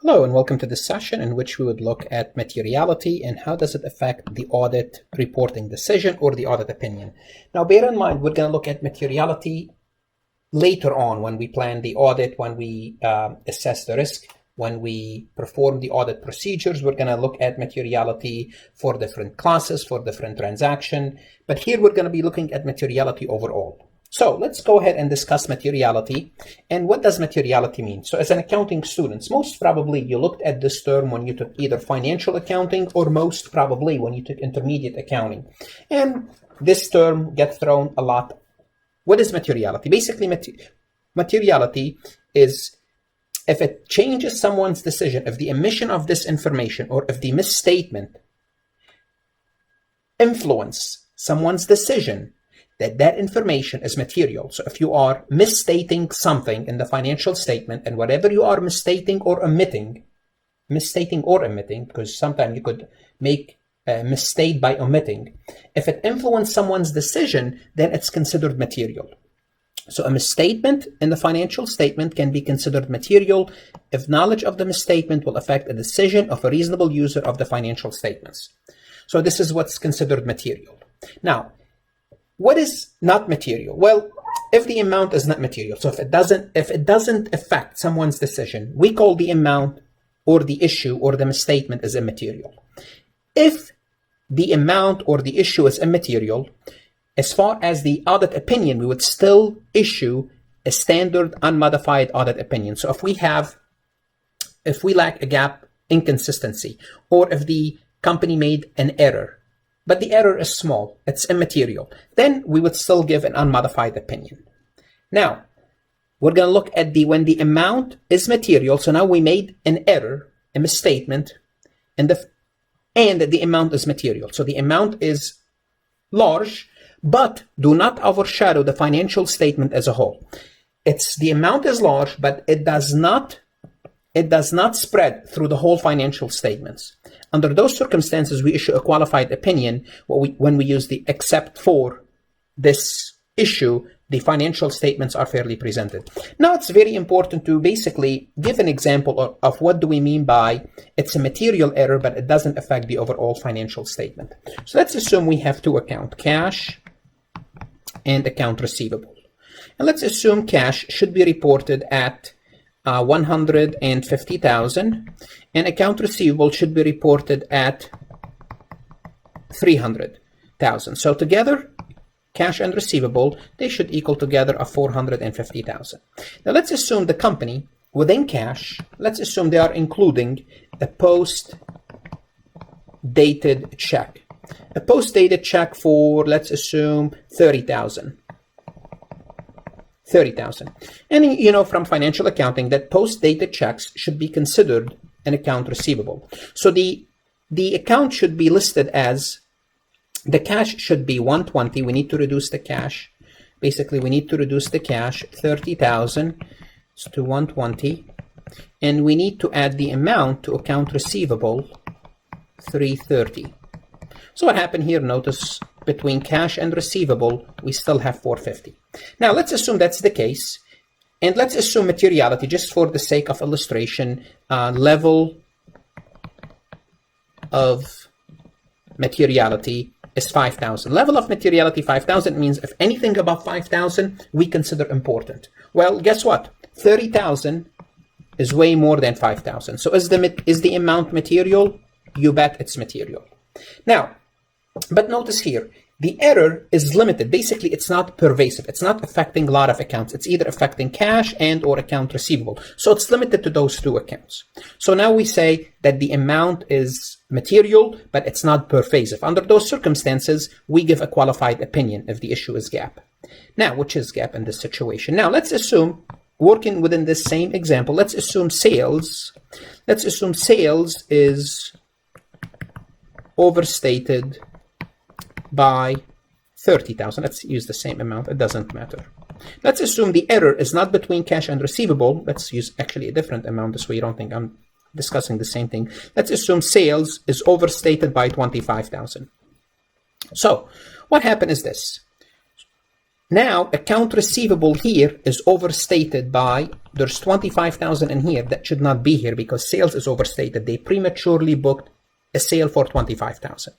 Hello and welcome to this session in which we would look at materiality and how does it affect the audit reporting decision or the audit opinion. Now bear in mind we're going to look at materiality later on when we plan the audit, when we assess the risk, when we perform the audit procedures. We're going to look at materiality for different classes, for different transactions, but here we're going to be looking at materiality overall. So let's go ahead and discuss materiality. And what does materiality mean? So as an accounting student, most probably you looked at this term when you took either financial accounting or most probably when you took intermediate accounting. And this term gets thrown a lot. What is materiality? Basically, materiality is if it changes someone's decision, if the omission of this information or if the misstatement influence someone's decision, that information is material. So if you are misstating something in the financial statement, and whatever you are misstating or omitting, because sometimes you could make a mistake by omitting, if it influences someone's decision, then it's considered material. So a misstatement in the financial statement can be considered material if knowledge of the misstatement will affect a decision of a reasonable user of the financial statements. So this is what's considered material. Now, what is not material? Well, if the amount is not material, so if it doesn't affect someone's decision, we call the amount or the issue or the misstatement as immaterial. If the amount or the issue is immaterial, as far as the audit opinion, we would still issue a standard unmodified audit opinion. So if we lack a gap inconsistency, or if the company made an error, but the error is small, it's immaterial, then we would still give an unmodified opinion. Now, we're going to look at when the amount is material. So now we made an error, a misstatement, and the amount is material. So the amount is large, but do not overshadow the financial statement as a whole. The amount is large, but it does not spread through the whole financial statements. Under those circumstances, we issue a qualified opinion when we use the except for this issue, the financial statements are fairly presented. Now, it's very important to basically give an example of what do we mean by it's a material error, but it doesn't affect the overall financial statement. So let's assume we have two accounts, cash and account receivable. And let's assume cash should be reported at 150,000 and account receivable should be reported at 300,000. So together, cash and receivable, they should equal together of 450,000. Now let's assume the company within cash, let's assume they are including a post-dated check. A post-dated check for, let's assume, 30,000. And from financial accounting, that post-dated checks should be considered an account receivable. So the account should be listed as, the cash should be 120. We need to reduce the cash. Basically, we need to reduce the cash 30,000 to 120. And we need to add the amount to account receivable 330. So what happened here, notice between cash and receivable, we still have 450. Now let's assume that's the case. And let's assume materiality, just for the sake of illustration, level of materiality is 5,000. Level of materiality 5,000 means if anything above 5,000, we consider important. Well, guess what? 30,000 is way more than 5,000. So is the amount material? You bet it's material. Now, but notice here, the error is limited. Basically, it's not pervasive. It's not affecting a lot of accounts. It's either affecting cash and or account receivable. So it's limited to those two accounts. So now we say that the amount is material, but it's not pervasive. Under those circumstances, we give a qualified opinion if the issue is gap. Now, which is gap in this situation? Now, let's assume, working within this same example, let's assume sales is overstated by 30,000. Let's use the same amount. It doesn't matter. Let's assume the error is not between cash and receivable. Let's use actually a different amount this way you don't think I'm discussing the same thing. Let's assume sales is overstated by 25,000. So what happened is this. Now, account receivable here is overstated by, there's 25,000 in here that should not be here because sales is overstated. They prematurely booked a sale for 25,000.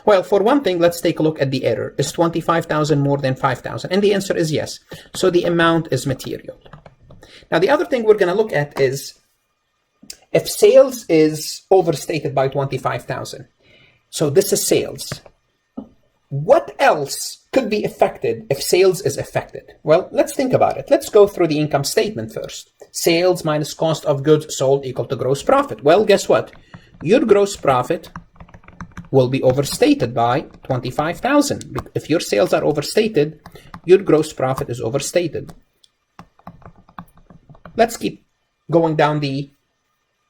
Well, for one thing, let's take a look at the error. Is 25,000 more than 5,000? And the answer is yes. So the amount is material. Now, the other thing we're going to look at is if sales is overstated by 25,000. So this is sales. What else could be affected if sales is affected? Well, let's think about it. Let's go through the income statement first. Sales minus cost of goods sold equal to gross profit. Well, guess what? Your gross profit will be overstated by 25,000. If your sales are overstated, your gross profit is overstated. Let's keep going down the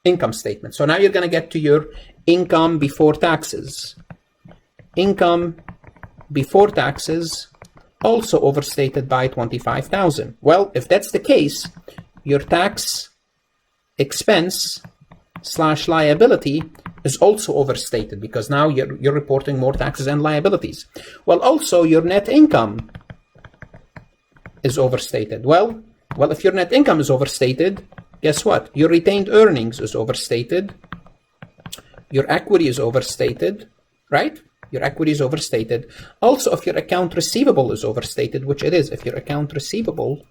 income statement. So now you're going to get to your income before taxes. Income before taxes also overstated by 25,000. Well, if that's the case, your tax expense / liability is also overstated because now you're reporting more taxes and liabilities. Well, also your net income is overstated. Well, if your net income is overstated, guess what? Your retained earnings is overstated. Your equity is overstated, right? Your equity is overstated. Also, if your account receivable is overstated, which it is, if your account receivable,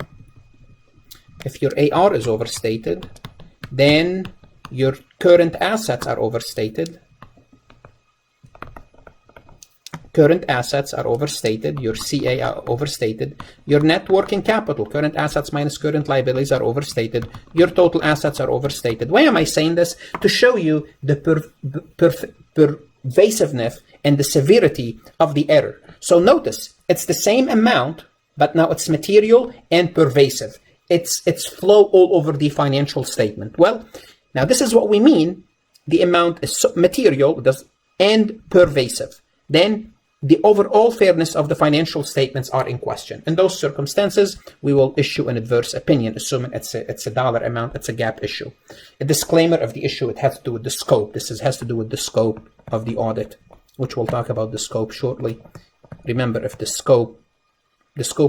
if your AR is overstated, then your current assets are overstated. Current assets are overstated. Your CA are overstated. Your net working capital, current assets minus current liabilities, are overstated. Your total assets are overstated. Why am I saying this? To show you the pervasiveness and the severity of the error. So notice, it's the same amount, but now it's material and pervasive. It's flow all over the financial statement. Well, now this is what we mean. The amount is material and pervasive. Then the overall fairness of the financial statements are in question. In those circumstances, we will issue an adverse opinion, assuming it's a dollar amount, it's a gap issue. A disclaimer of the issue, it has to do with the scope. This has to do with the scope of the audit, which we'll talk about the scope shortly. Remember, if the scope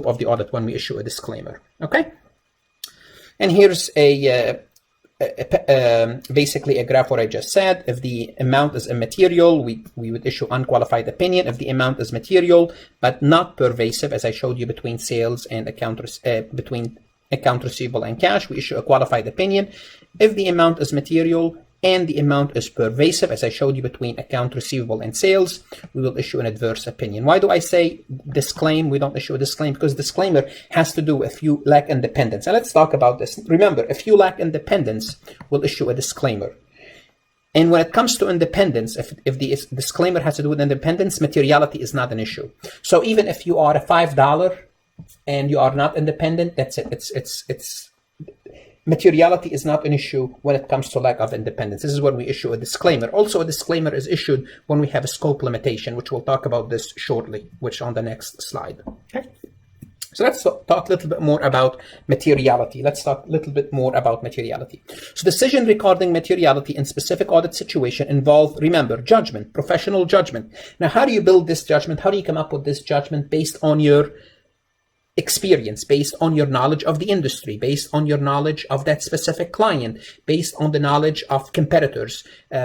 of the audit when we issue a disclaimer, okay? And here's basically a graph what I just said. If the amount is immaterial, we would issue unqualified opinion. If the amount is material but not pervasive, as I showed you between sales and between account receivable and cash, we issue a qualified opinion. If the amount is material and the amount is pervasive, as I showed you between account receivable and sales, we will issue an adverse opinion. Why do I say disclaim? We don't issue a disclaim because disclaimer has to do if you lack independence. And let's talk about this. Remember, if you lack independence, we'll issue a disclaimer. And when it comes to independence, if the disclaimer has to do with independence, materiality is not an issue. So even if you are a $5 and you are not independent, that's it. It's materiality is not an issue when it comes to lack of independence. This is when we issue a disclaimer. Also, a disclaimer is issued when we have a scope limitation, which we'll talk about this shortly, which on the next slide. Okay. So let's talk a little bit more about materiality. So decision regarding materiality in specific audit situation involve, remember, judgment, professional judgment. Now, how do you build this judgment? How do you come up with this judgment based on your experience, based on your knowledge of the industry, based on your knowledge of that specific client, based on the knowledge of competitors,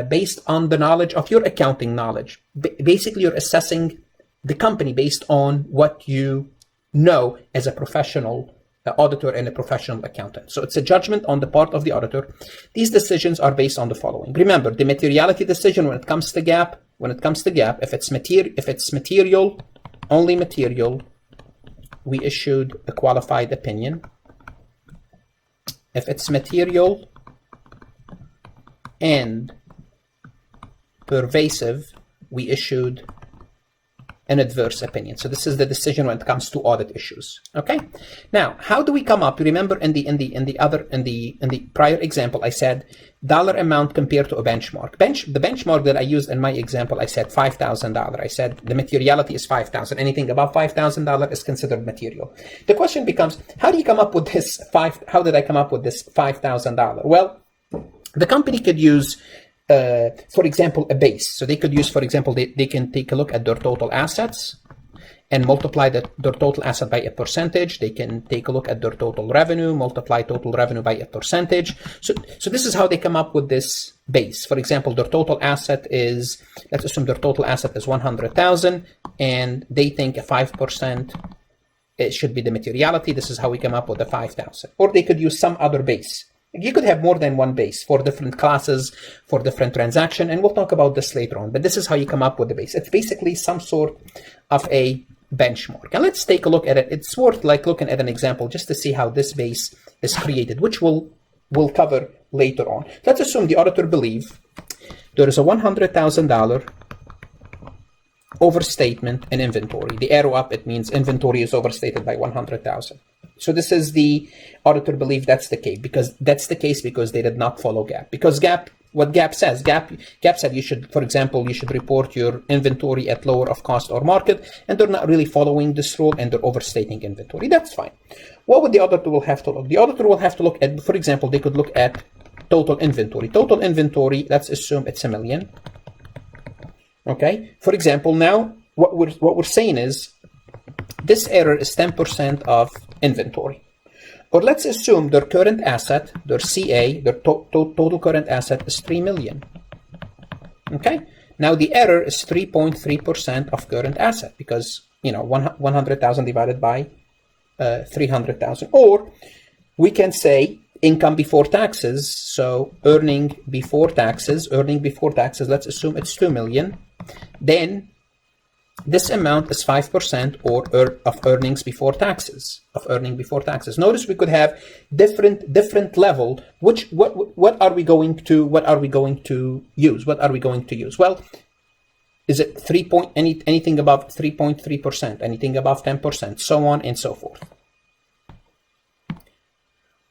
based on the knowledge of your accounting knowledge. Basically, you're assessing the company based on what you know as a professional auditor and a professional accountant. So it's a judgment on the part of the auditor. These decisions are based on the following. Remember, the materiality decision when it comes to gap, if it's material, only material, we issued a qualified opinion. If it's material and pervasive, we issued an adverse opinion. So this is the decision when it comes to audit issues. Okay. Now, how do we come up? Remember in the prior example, I said dollar amount compared to a benchmark. The benchmark that I used in my example, I said $5,000. I said the materiality is $5,000. Anything above $5,000 is considered material. The question becomes, how do you come up with this how did I come up with this $5,000? Well, the company could use for example, a base. So they could use, for example, they can take a look at their total assets and multiply their total asset by a percentage. They can take a look at their total revenue, multiply total revenue by a percentage. So this is how they come up with this base. For example, their total asset is, let's assume their total asset is 100,000, and they think a 5% it should be the materiality. This is how we come up with the 5,000. Or they could use some other base. You could have more than one base for different classes, for different transaction, and we'll talk about this later on. But this is how you come up with the base. It's basically some sort of a benchmark. And let's take a look at it. It's worth like looking at an example just to see how this base is created, which we'll cover later on. Let's assume the auditor believe there is a $100,000 overstatement in inventory. The arrow up, it means inventory is overstated by 100,000. So this is the auditor believe that's the case because they did not follow GAAP. Because what GAAP says, GAAP said you should, for example, you should report your inventory at lower of cost or market, and they're not really following this rule and they're overstating inventory. That's fine. What would the auditor will have to look? The auditor will have to look at, for example, they could look at total inventory. Total inventory, let's assume it's $1 million. Okay. For example, now what we're saying is this error is 10% of inventory. Or let's assume their current asset, their CA, their total current asset is 3 million. Okay. Now the error is 3.3% of current asset because, 100,000 divided by 300,000. Or we can say income before taxes. So earning before taxes, let's assume it's 2 million. Then this amount is 5% of earnings before taxes. Notice we could have different level. What are we going to use? Well, is it anything above 3.3%, anything above 10%, so on and so forth.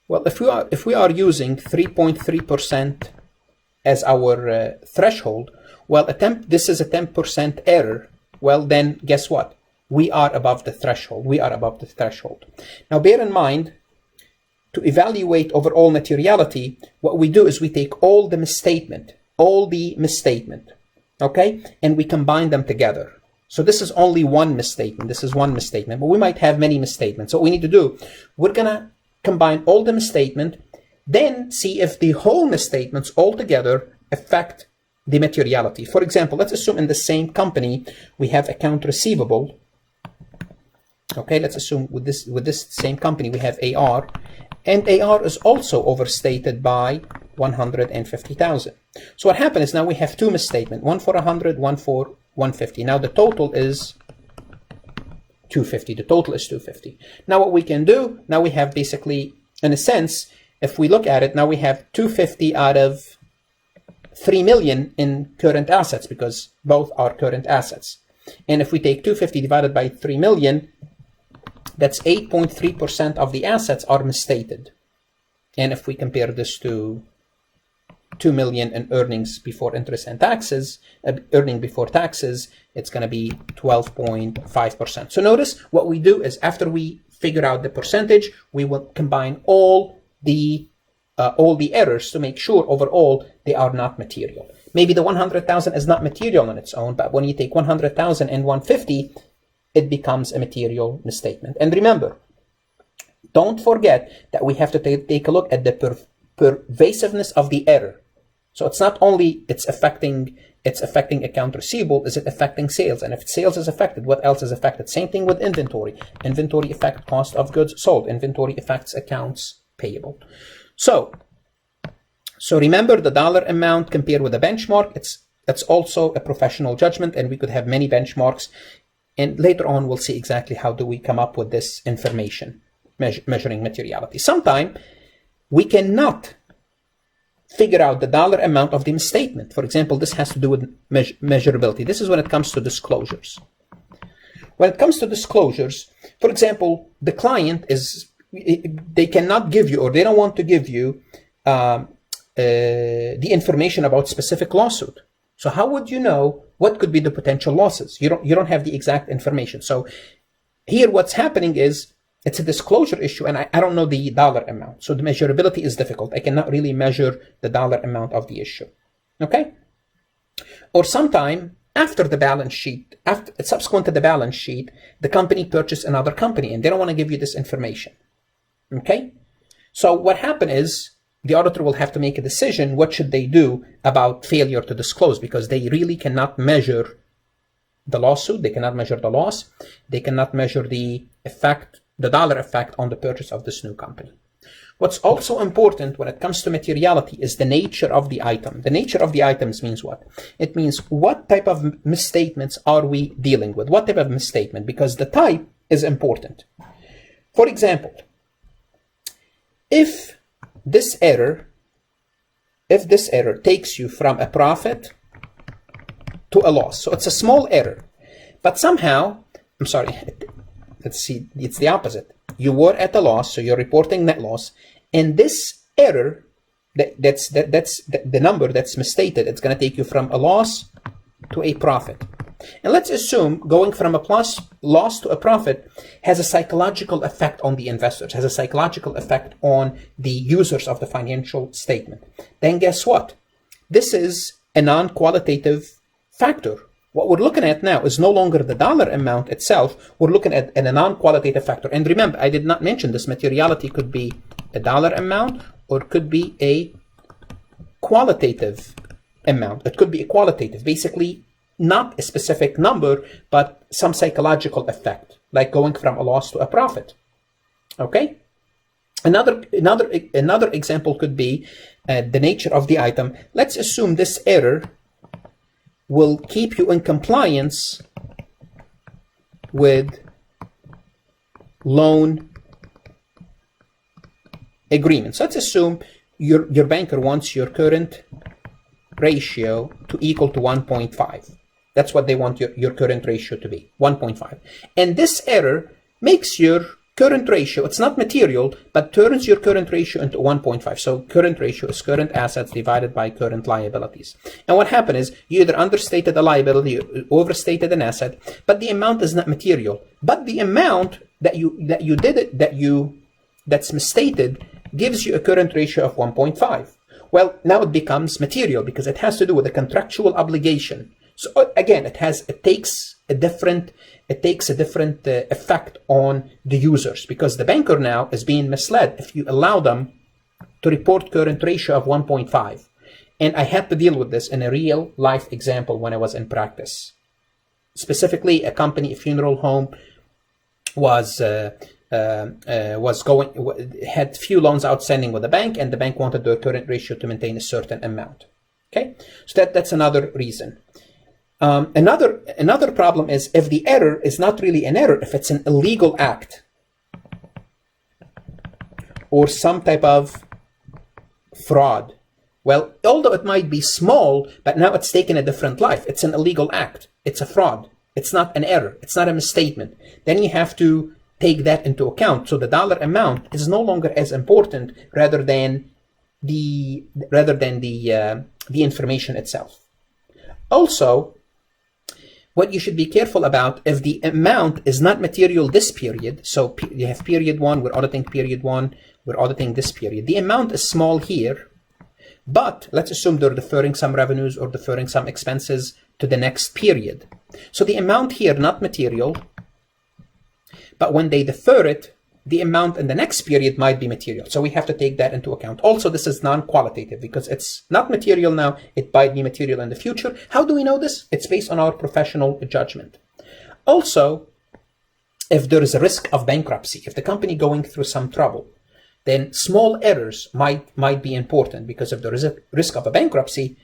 Well, if we are using 3.3% as our threshold, well, this is a 10% error. Well, then guess what? We are above the threshold. Now, bear in mind, to evaluate overall materiality, what we do is we take all the misstatement, okay, and we combine them together. So this is only one misstatement. But we might have many misstatements. So what we need to do, we're going to combine all the misstatement, then see if the whole misstatements altogether affect the materiality. For example, let's assume in the same company we have account receivable. Okay, let's assume with this same company we have AR, and AR is also overstated by 150,000. So what happened is now we have two misstatements, one for 100, one for 150. Now the total is 250. Now what we can do, now we have basically, in a sense, if we look at it, now we have 250 out of 3 million in current assets because both are current assets. And if we take 250 divided by 3 million, that's 8.3% of the assets are misstated. And if we compare this to 2 million in earnings before interest and taxes, earning before taxes, it's going to be 12.5%. So notice what we do is after we figure out the percentage, we will combine all the errors to make sure overall they are not material. Maybe the 100,000 is not material on its own, but when you take 100,000 and 150, it becomes a material misstatement. And remember, don't forget that we have to take a look at the pervasiveness of the error. So it's not only it's affecting account receivable, is it affecting sales? And if sales is affected, what else is affected? Same thing with inventory. Inventory affects cost of goods sold. Inventory affects accounts payable. So remember the dollar amount compared with a benchmark. It's also a professional judgment, and we could have many benchmarks. And later on, we'll see exactly how do we come up with this information, measuring materiality. Sometimes we cannot figure out the dollar amount of the misstatement. For example, this has to do with measurability. This is when it comes to disclosures. When it comes to disclosures, for example, the client they cannot give you, or they don't want to give you the information about specific lawsuit. So how would you know what could be the potential losses? You don't have the exact information. So here what's happening is it's a disclosure issue, and I don't know the dollar amount. So the measurability is difficult. I cannot really measure the dollar amount of the issue. Okay? Or sometime after the balance sheet, subsequent to the balance sheet, the company purchased another company and they don't want to give you this information. Okay? So what happened is the auditor will have to make a decision. What should they do about failure to disclose? Because they really cannot measure the lawsuit. They cannot measure the loss. They cannot measure the effect, the dollar effect on the purchase of this new company. What's also important when it comes to materiality is the nature of the item. The nature of the items means what? It means what type of misstatements are we dealing with? What type of misstatement? Because the type is important. For example, if this error takes you from a profit to a loss, so it's a small error, but somehow, let's see, it's the opposite. You were at a loss, so you're reporting net loss, and this error, that's the number that's misstated. It's going to take you from a loss to a profit. And let's assume going from a loss to a profit has a psychological effect on the investors, has a psychological effect on the users of the financial statement. Then guess what? This is a non-qualitative factor. What we're looking at now is no longer the dollar amount itself. We're looking at a non-qualitative factor. And remember, I did not mention this. Materiality could be a dollar amount or it could be a qualitative amount. It could be a qualitative, basically not a specific number, but some psychological effect, like going from a loss to a profit. Okay? Another example could be the nature of the item. Let's assume this error will keep you in compliance with loan agreements. Let's assume your banker wants your current ratio to equal to 1.5. That's what they want your current ratio to be, 1.5. And this error makes your current ratio, it's not material, but turns your current ratio into 1.5. So current ratio is current assets divided by current liabilities. And what happened is you either understated a liability, or overstated an asset, but the amount is not material. But the amount that's misstated gives you a current ratio of 1.5. Well, now it becomes material because it has to do with a contractual obligation. So again, it takes a different effect on the users, because the banker now is being misled if you allow them to report current ratio of 1.5. And I had to deal with this in a real life example when I was in practice. Specifically, a company, a funeral home, had few loans outstanding with the bank, and the bank wanted the current ratio to maintain a certain amount. Okay, so that's another reason. Another problem is if the error is not really an error, if it's an illegal act or some type of fraud. Well, although it might be small, but now it's taken a different life. It's an illegal act. It's a fraud. It's not an error. It's not a misstatement. Then you have to take that into account. So the dollar amount is no longer as important rather than the information itself. Also, what you should be careful about, if the amount is not material this period, so you have period 1, we're auditing period 1, we're auditing this period. The amount is small here, but let's assume they're deferring some revenues or deferring some expenses to the next period. So the amount here, not material, but when they defer it, the amount in the next period might be material. So we have to take that into account. Also, this is non-qualitative because it's not material now. It might be material in the future. How do we know this? It's based on our professional judgment. Also, if there is a risk of bankruptcy, if the company going through some trouble, then small errors might be important, because if there is a risk of a bankruptcy,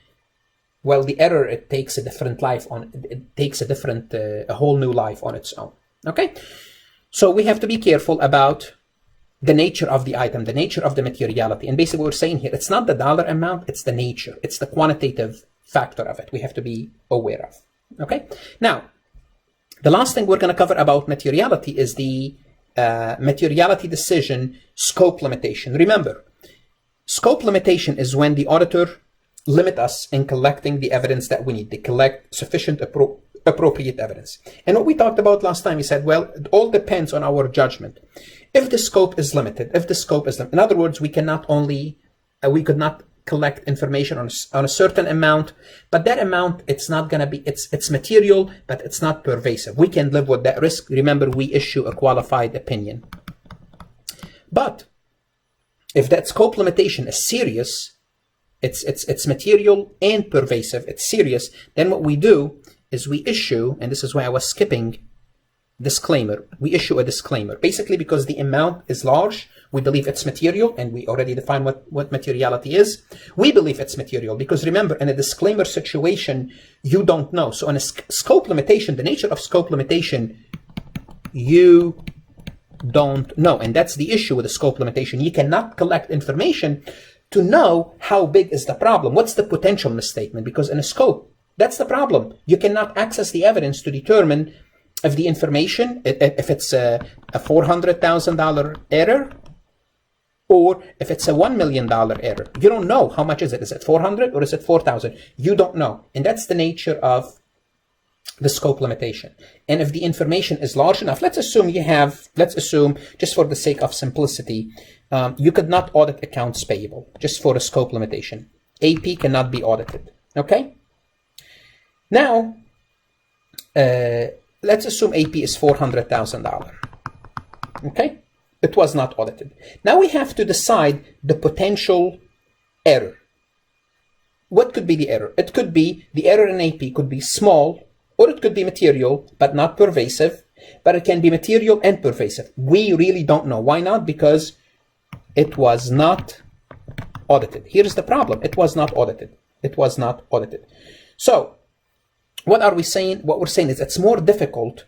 well, the error, it takes a different life on, it takes a whole new life on its own. Okay? So we have to be careful about the nature of the item, the nature of the materiality. And basically what we're saying here, it's not the dollar amount, it's the nature. It's the quantitative factor of it we have to be aware of. Okay? Now, the last thing we're going to cover about materiality is the materiality decision scope limitation. Remember, scope limitation is when the auditor limit us in collecting the evidence that we need. They collect sufficient appropriate evidence. And what we talked about last time, we said, well, it all depends on our judgment. If the scope is limited, in other words, we could not collect information on a certain amount, but that amount, it's not going to be, it's material, but it's not pervasive. We can live with that risk. Remember, we issue a qualified opinion. But if that scope limitation is serious, it's material and pervasive, it's serious, then what we do is we issue, and this is why I was skipping disclaimer, we issue a disclaimer. Basically, because the amount is large, we believe it's material, and we already defined what materiality is. We believe it's material because, remember, in a disclaimer situation, you don't know. So in a scope limitation, the nature of scope limitation, you don't know. And that's the issue with the scope limitation. You cannot collect information to know how big is the problem. What's the potential misstatement? Because in a scope, that's the problem. You cannot access the evidence to determine if the information, if it's a $400,000 error, or if it's a $1 million error. You don't know how much is it. Is it 400 or is it 4,000? You don't know. And that's the nature of the scope limitation. And if the information is large enough, let's assume just for the sake of simplicity, you could not audit accounts payable just for a scope limitation. AP cannot be audited. Okay? Now, let's assume AP is $400,000. Okay? It was not audited. Now we have to decide the potential error. What could be the error? It could be, the error in AP could be small, or it could be material, but not pervasive, but it can be material and pervasive. We really don't know. Why not? Because it was not audited. Here's the problem. It was not audited. It was not audited. So, what are we saying? What we're saying is it's more difficult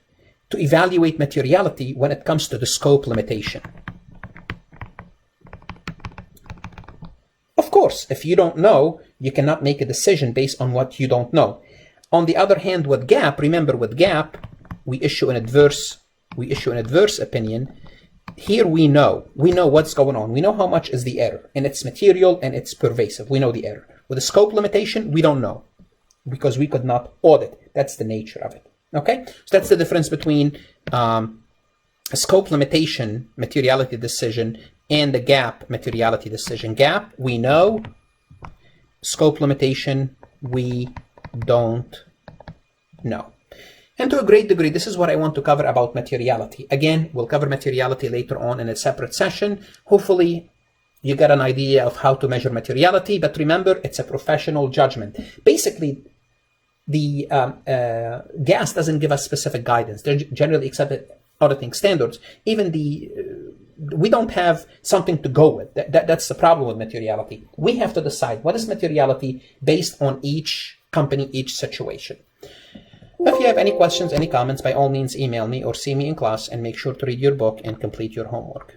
to evaluate materiality when it comes to the scope limitation. Of course, if you don't know, you cannot make a decision based on what you don't know. On the other hand, with GAAP, remember with GAAP, we issue an adverse opinion. Here we know what's going on. We know how much is the error, and it's material and it's pervasive. We know the error. With a scope limitation, we don't know because we could not audit. That's the nature of it. Okay, so that's the difference between a scope limitation materiality decision and the GAAP materiality decision. GAAP, we know. Scope limitation, we don't know. And to a great degree, this is what I want to cover about materiality. Again, we'll cover materiality later on in a separate session. Hopefully, you get an idea of how to measure materiality, but remember, it's a professional judgment. Basically, the GAS doesn't give us specific guidance. They're generally accepted auditing standards. Even we don't have something to go with. That's the problem with materiality. We have to decide what is materiality based on each company, each situation. If you have any questions, any comments, by all means email me or see me in class, and make sure to read your book and complete your homework.